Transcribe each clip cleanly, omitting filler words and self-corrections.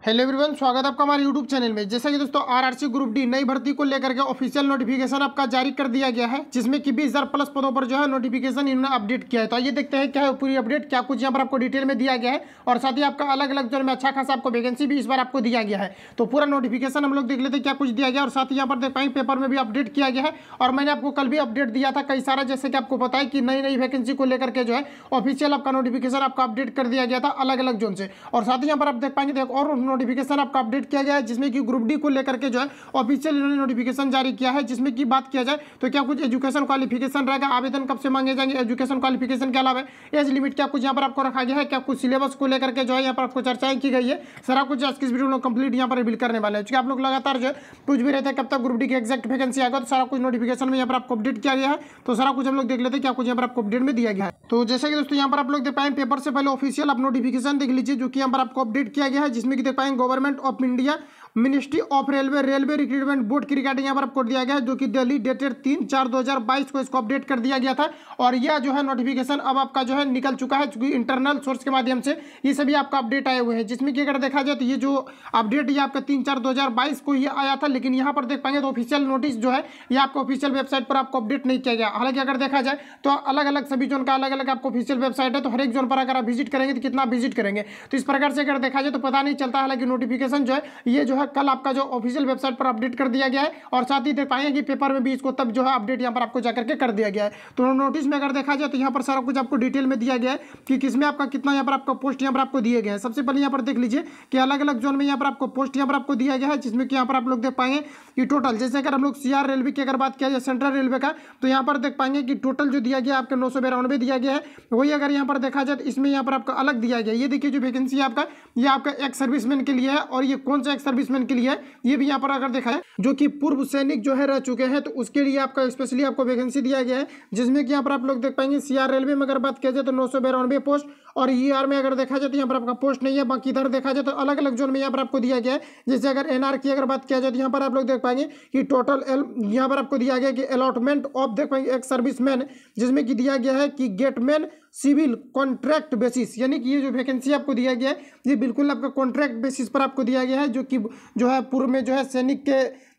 Hello everyone, स्वागत है आपका हमारे यूट्यूब चैनल में। जैसा कि दोस्तों आरआरसी ग्रुप डी नई भर्ती को लेकर के ऑफिशियल नोटिफिकेशन आपका जारी कर दिया गया है, जिसमें कि 20,000 प्लस पदों पर जो है नोटिफिकेशन इन्होंने अपडेट किया है। तो आइए देखते हैं क्या है पूरी अपडेट, क्या कुछ यहाँ पर आपको डिटेल में दिया गया है और साथ ही आपका अलग अलग जोन में अच्छा खासा आपको वैकेंसी भी इस बार आपको दिया गया है। तो पूरा नोटिफिकेशन हम लोग देख लेते हैं क्या कुछ दिया गया और साथ ही यहाँ पर देख पाएंगे पेपर में भी अपडेट किया गया है। और मैंने आपको कल भी अपडेट दिया था कई सारा, जैसे कि आपको पता है कि नई नई वैकेंसी को लेकर के जो है ऑफिशियल आपका नोटिफिकेशन आपका अपडेट कर दिया गया था अलग अलग जोन से। और साथ ही यहाँ पर आप देख पाएंगे और नोटिफिकेशन आपका अपडेट किया गया है, जिसमें कि ग्रुप डी को लेकर के जो है ऑफिशियल इन्होंने नोटिफिकेशन जारी किया है। जिसमें कि बात किया जाए तो क्या कुछ एजुकेशन क्वालिफिकेशन रहेगा, आवेदन कब से मांगे जाएंगे, एजुकेशन क्वालिफिकेशन के अलावा एज लिमिट क्या कुछ यहाँ पर आपको रखा गया है, क्या कुछ सिलेबस को लेकर के जो है यहाँ पर आपको चर्चाएं की गई है। सारा कुछ आज की वीडियो में कंप्लीट यहाँ पर रिवील करने वाले हैं, क्योंकि आप लोग लगातार जो है कुछ भी रहता है कब तक ग्रुप डी की एक्जैक्ट वैकेंसी आएगा, तो सारा कुछ नोटिफिकेशन में यहाँ पर आपको अपडेट किया गया है। तो सारा कुछ हम लोग देख लेते हैं क्या कुछ यहाँ पर आपको अपडेट में दिया गया है। तो जैसे कि दोस्तों यहाँ पर आप लोग देख पाएंगे पेपर से पहले ऑफिशियल आप नोटिफिकेशन देख लीजिए, जो कि यहाँ पर आपको अपडेट किया गया है, जिसमें कि देख पाएंगे government of India ministry of railway recruitment board की रिगार्डिंग यहाँ पर आपको दिया गया है, जो कि दिल्ली डेटेड 3/4/2022 को इसको अपडेट कर दिया गया था। और यह जो है नोटिफिकेशन अब आपका जो है निकल चुका है, चूंकि इंटरनल सोर्स के माध्यम से ये सभी आपका अपडेट आए हुए हैं। जिसमें कि अगर देखा जाए तो ये जो अपडेट ये आपका 3/4/2022 को ये आया था, लेकिन यहाँ पर देख पाएंगे तो ऑफिशियल नोटिस जो है ये आपको ऑफिशियल वेबसाइट पर आपको अपडेट नहीं किया गया। हालांकि अगर देखा जाए तो अलग अलग सभी जोन का अलग अलग आपको ऑफिशियल वेबसाइट है, तो हर एक जोन पर अगर आप विजिट करेंगे तो कितना विजिट करेंगे, तो इस प्रकार से अगर देखा जाए तो पता नहीं चलता। हालांकि नोटिफिकेशन जो है ये जो है कल आपका जो ऑफिशियल वेबसाइट पर अपडेट कर दिया गया है, और साथ ही देख पाएंगे कि पेपर में भी इसको तब जो है अपडेट यहाँ पर आपको जाकर के कर दिया गया है। तो नोटिस में अगर देखा जाए तो यहाँ पर सारा कुछ आपको डिटेल में दिया गया है कि किसमें आपका कितना यहाँ पर आपका पोस्ट यहाँ पर आपको दिए गए हैं। सबसे पहले यहाँ पर देख लीजिए कि अलग अलग जोन में यहाँ पर आपको पोस्ट यहाँ पर आपको दिया गया है, जिसमें कि यहाँ पर आप लोग देख पाएंगे कि टोटल, जैसे अगर हम लोग सीआर रेलवे की अगर बात किया जाए सेंट्रल रेलवे का, तो यहाँ पर देख पाएंगे कि टोटल जो दिया गया आपका 992 दिया गया है। वही अगर यहाँ पर देखा जाए तो इसमें यहाँ पर आपका अलग दिया गया है। ये देखिए जो वैकेंसी है आपका, ये आपका एक्स सर्विसमैन के लिए है, और ये कौन सा एक्स सर्विसमैन के लिए है ये भी यहाँ पर अगर देखा है, जो कि पूर्व सैनिक जो है रह चुके हैं, तो उसके लिए आपका स्पेशली आपको वैकेंसी दिया गया है। जिसमें कि यहाँ पर आप लोग देख पाएंगे सीआर रेलवे में अगर बात किया जाए तो 992 पोस्ट, और ईआर में अगर देखा जाए तो यहाँ पर आपका पोस्ट नहीं है। बाकी इधर देखा जाए तो अलग अलग जोन में यहाँ पर आपको दिया गया है। जैसे अगर एनआर की अगर बात किया जाए तो यहाँ पर आप लोग देख पाएंगे कि टोटल यहाँ पर आपको दिया गया कि अलॉटमेंट ऑफ देख पाएंगे एक सर्विसमैन, जिसमें कि दिया गया है कि गेटमैन सिविल कॉन्ट्रैक्ट बेसिस, यानी कि ये जो वैकेंसी आपको दिया गया है ये बिल्कुल आपका कॉन्ट्रैक्ट बेसिस पर आपको दिया गया है, जो कि जो है पूर्व में जो है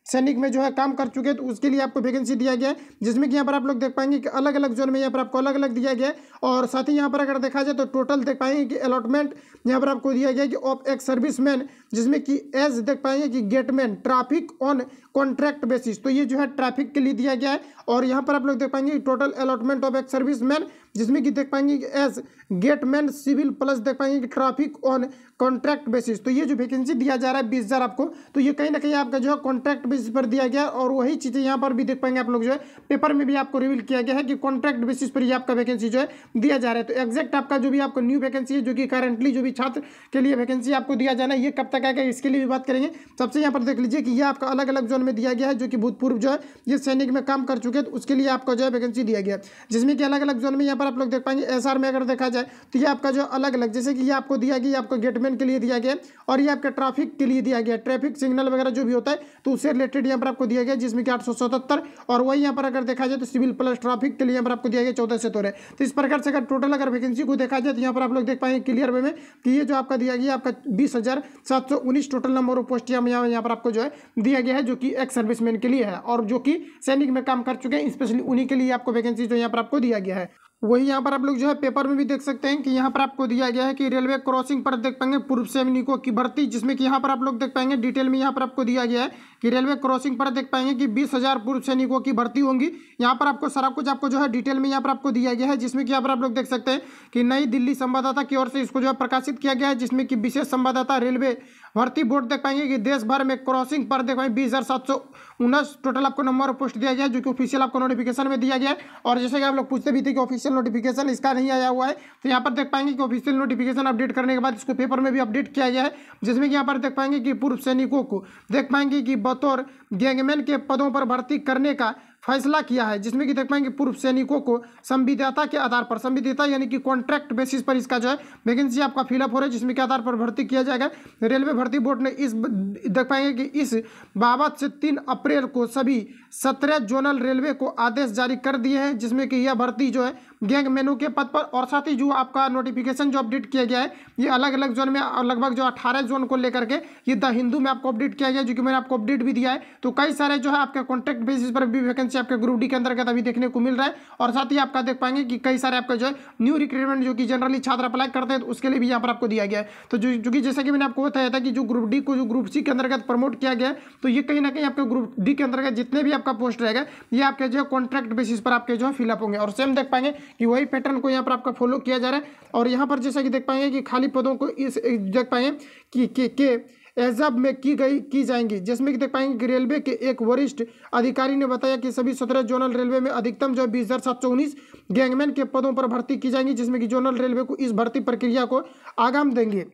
सैनिक में जो है काम कर चुके हैं, तो उसके लिए आपको वैकेंसी दिया गया है। जिसमें कि यहाँ पर आप लोग देख पाएंगे कि अलग अलग जोन में यहाँ पर आपको अलग अलग दिया गया है। और साथ ही यहाँ पर अगर देखा जाए तो टोटल देख पाएंगे कि अलॉटमेंट यहाँ पर आपको दिया गया कि ऑफ एक सर्विसमैन, जिसमें कि एज देख पाएंगे कि gateman traffic on contract basis, तो ये जो है ट्रैफिक के लिए दिया गया है। और यहाँ पर आप लोग देख पाएंगे टोटल अलॉटमेंट ऑफ एक सर्विसमैन, जिसमें कि देख पाएंगे कि एज गेटमैन सिविल प्लस देख पाएंगे कि ट्रैफिक ऑन कॉन्ट्रैक्ट बेसिस। तो ये जो वैकेंसी दिया जा रहा है 20,000 आपको, तो ये कहीं ना कहीं आपका जो है कॉन्ट्रैक्ट बेसिस पर दिया गया। और वही चीज़ें यहाँ पर भी देख पाएंगे आप लोग जो है पेपर में भी आपको रिवील किया गया है कि कॉन्ट्रैक्ट बेसिस पर ही आपका वैकेंसी जो है दिया जा रहा है। तो एक्जैक्ट आपका जो भी आपको न्यू वैकेंसी है, जो कि करंटली जो भी छात्र के लिए वैकेंसी आपको दिया जाना है, ये कब तक आएगा इसके लिए भी बात करेंगे। सबसे यहाँ पर देख लीजिए कि ये आपका अलग अलग जोन में दिया गया है, जो कि भूतपूर्व जो है ये सैनिक में काम कर चुके हैं, तो उसके लिए आपका जो है वैकेंसी दिया गया है। जिसमें कि अलग अलग जोन में यहाँ पर आप लोग देख पाएंगे एसआर में अगर देखा जाए तो ये आपका जो अलग अलग, जैसे कि ये आपको दिया गया, आपको गेटमैन के लिए दिया गया, और ये आपका ट्रैफिक के लिए दिया गया, ट्रैफिक सिग्नल वगैरह जो भी होता है तो उससे रिलेटेड यहाँ पर आपको दिया गया, जिसमें कि 877। और वही यहाँ पर अगर देखा जाए तो सिविल प्लस ट्रैफिक के लिए यहाँ पर आपको दिया गया 14 से 13। तो इस प्रकार से अगर टोटल अगर वैकेंसी को देखा जाए तो यहाँ पर आप लोग देख पाएंगे क्लियर वे में कि ये जो आपका दिया गया आपका 20,719 टोटल नंबर ऑफ पोस्ट यहाँ पर आपको जो है दिया गया है, जो कि एक्स सर्विसमैन के लिए है, और जो कि सैनिक में काम कर चुके हैं, स्पेशली उन्हीं के लिए आपको वैकेंसी जो यहाँ पर आपको दिया गया है। वही यहाँ पर आप लोग जो है पेपर में भी देख सकते हैं कि यहाँ पर आपको दिया गया है कि रेलवे क्रॉसिंग पर देख पाएंगे पूर्व सैनिकों की भर्ती, जिसमें कि यहाँ पर आप लोग देख पाएंगे डिटेल में यहाँ पर आपको दिया गया है कि रेलवे क्रॉसिंग पर देख पाएंगे कि 20,000 पूर्व सैनिकों की भर्ती होंगी। यहाँ पर आपको सारा कुछ आपको जो है डिटेल में यहाँ पर आपको दिया गया है, जिसमें कि यहाँ पर आप लोग देख सकते हैं कि नई दिल्ली संवाददाता की ओर से इसको जो है प्रकाशित किया गया है, जिसमें कि विशेष संवाददाता रेलवे भर्ती बोर्ड देख पाएंगे कि देश भर में क्रॉसिंग पर देख पाएंगे 20,719 टोटल आपको नंबर ऑफ पोस्ट दिया गया है, जो कि ऑफिशियल आपको नोटिफिकेशन में दिया गया है। और जैसे कि आप लोग पूछते भी थे कि ऑफिशियल नोटिफिकेशन इसका नहीं आया हुआ है, तो यहाँ पर देख पाएंगे कि ऑफिशियल नोटिफिकेशन अपडेट करने के बाद इसको पेपर में भी अपडेट किया गया है। जिसमें कि यहाँ पर देख पाएंगे कि पूर्व सैनिकों को देख पाएंगे कि बतौर गैंगमैन के पदों पर भर्ती करने का फैसला किया है, जिसमें कि देख पाएंगे पूर्व सैनिकों को संविदाता के आधार पर, संविदाता यानी कि कॉन्ट्रैक्ट बेसिस पर इसका जो है वैकेंसी आपका फिलअप हो रहा है, जिसमें के आधार पर भर्ती किया जाएगा। रेलवे भर्ती बोर्ड ने इस देख पाएंगे कि इस बाबत से 3 अप्रैल को सभी 17 जोनल रेलवे को आदेश जारी कर दिए हैं, जिसमें कि यह भर्ती जो है गैंगमैनों के पद पर। और साथ ही जो आपका नोटिफिकेशन जो अपडेट किया गया है ये अलग अलग जोन में लगभग जो 18 जोन को लेकर के ये द हिंदू में आपको अपडेट किया गया, जो कि मैंने आपको अपडेट भी दिया है। तो कई सारे जो है आपके कॉन्ट्रैक्ट बेसिस पर भी वैकेंसी आपके ग्रुप डी के अंतर्गत अभी देखने को मिल रहा है। और साथ ही आपका देख पाएंगे कि कई सारे आपका जो है न्यू रिक्रूटमेंट जो कि जनरली छात्र अप्लाई करते हैं तो उसके लिए भी यहाँ पर आपको दिया गया है। तो जो कि जैसा कि मैंने आपको बताया था कि जो ग्रुप डी को जो ग्रुप सी के अंतर्गत प्रमोट किया गया है, तो ये कहीं ना कहीं आपके ग्रुप डी के अंतर्गत जितने भी आपका पोस्ट रहेगा ये आपके जो है कॉन्ट्रैक्ट बेसिस पर आपके जो है फिलअप होंगे। और सेम देख पाएंगे कि वही पैटर्न को यहाँ पर आपका फॉलो किया जा रहा है। और यहाँ पर जैसा कि देख पाएंगे कि खाली पदों को इस देख पाएंगे कि एजब में की जाएंगी, जिसमें कि देख पाएंगे कि रेलवे के एक वरिष्ठ अधिकारी ने बताया कि सभी 17 जोनल रेलवे में अधिकतम जो 20,719 गैंगमैन के पदों पर भर्ती की जाएंगी, जिसमें कि जोनल रेलवे को इस भर्ती प्रक्रिया को अंजाम देंगे।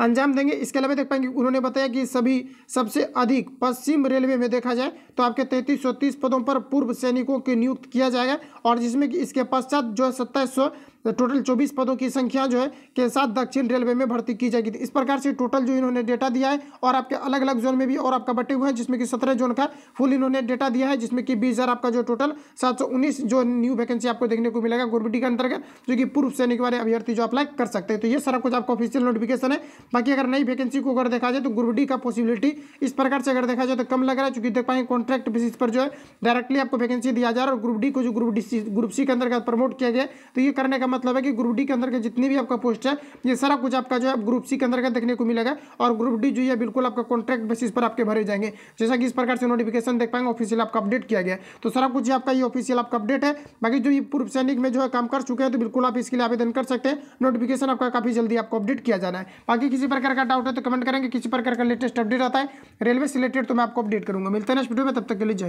इसके अलावा देख पाएंगे उन्होंने बताया कि सबसे अधिक पश्चिम रेलवे में देखा जाए तो आपके 3330 पदों पर पूर्व सैनिकों की नियुक्त किया जाएगा, और जिसमें कि इसके पश्चात जो है 2700 टोटल 24 पदों की संख्या जो है के साथ दक्षिण रेलवे में भर्ती की जाएगी। इस प्रकार से टोटल जो इन्होंने डेटा दिया है और आपके अलग अलग जोन में भी और आपका बटे हुए हैं, जिसमें कि 17 जोन का फुल इन्होंने डेटा दिया है, जिसमें कि 20,000 आपका जो टोटल 719 जो न्यू वैकेंसी आपको देखने को मिलेगा ग्रुप डी के अंतर्गत, जो कि पूर्व सैनिक वाले अभ्यर्थी जो अप्लाई कर सकते हैं। तो ये सारा कुछ आपका ऑफिशियल नोटिफिकेशन है। बाकी अगर नई वैकेंसी को अगर देखा जाए तो ग्रुप डी का पॉसिबिलिटी इस प्रकार से अगर देखा जाए तो कम लग रहा है, क्योंकि देख पाएंगे कॉन्ट्रैक्ट बेसिस पर जो है डायरेक्टली आपको वैकेंसी दिया जा रहा है। और ग्रुप डी को जो ग्रुप सी के अंतर्गत प्रमोट किया गया, तो ये करने का मतलब है कि ग्रुप डी के अंदर के जितनी भी आपका पोस्ट है ये सारा कुछ आपका जो है ग्रुप सी के अंतर्गत देखने को मिलेगा। और ग्रुप डी जो है बिल्कुल आपका कॉन्ट्रैक्ट बेसिस पर आपके भरे जाएंगे, जैसा कि इस प्रकार से नोटिफिकेशन देख पाएंगे ऑफिशियल आपका अपडेट किया गया। तो सारा कुछ आपका ये ऑफिशियल आपका अपडेट है। बाकी जो ये पूर्व सैनिक में जो है काम कर चुके हैं तो बिल्कुल आप इसके लिए आवेदन कर सकते हैं। नोटिफिकेशन आपका काफी जल्दी आपको अपडेट किया जाना है। बाकी किसी प्रकार का डाउट है तो कमेंट करेंगे, किसी प्रकार का लेटेस्ट अपडेट आता है रेलवे से रिलेटेड तो मैं आपको अपडेट करूंगा। मिलते हैं नेक्स्ट वीडियो में, तब तक के लिए जय।